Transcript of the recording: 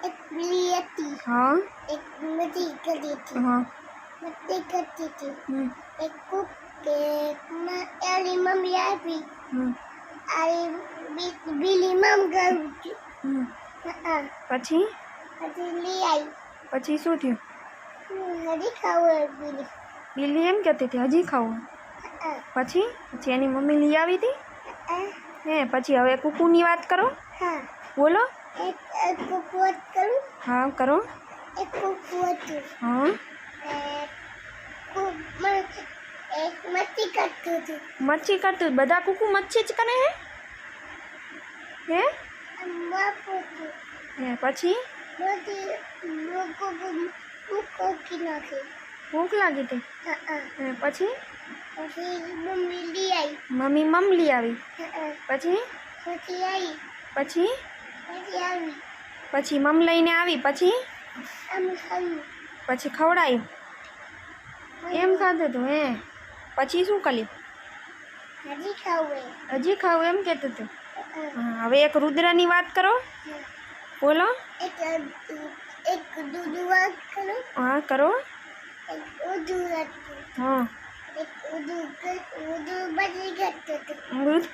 एक बिल्ली थी। हाँ एक मछली करती थी। हाँ मछली करती थी। एक कुक एली मम्मी आई बिल्ली मम गई। પછી પછી લઈ આવી। પછી શું થયું? હજી ખાવું बिल्ली। બિલ્લી એમ કહેતી હતી હજી ખાવું? પછી પછી એની મમ્મી લઈ આવી હતી હે? પછી હવે કુકુની વાત કરો, हाँ બોલો। एक कुकुर करूँ। हाँ करो। एक कुकुर थी। हाँ एक मच्छी करती थी। मच्छी करती બધા કુકુ મચ્છી જ કરે હે? બાપુ હે પછી બધી લોકો કી નાખી। ભૂખ લાગી હતી હે? પછી પછી મમ્મી લઈ આવી। મમ્મી મમ લઈ આવી પછી પછી આવી। પછી પછી આવી। પછી મમ લઈને આવી પછી આમ ખાયું। પછી ખવડાયું એમ ખાધું તું હે? પછી શું કર્યું? હજી ખાવું હજી ખાવું એમ કહેતું હતું? હા હવે એક રુદ્રની વાત કરો, બોલો। એક દૂધ વાત કરું। हाँ करो। એક ઉર્દू વાત કરું। हाँ એક ઉર્દू બદલી કરતો હતો। दूध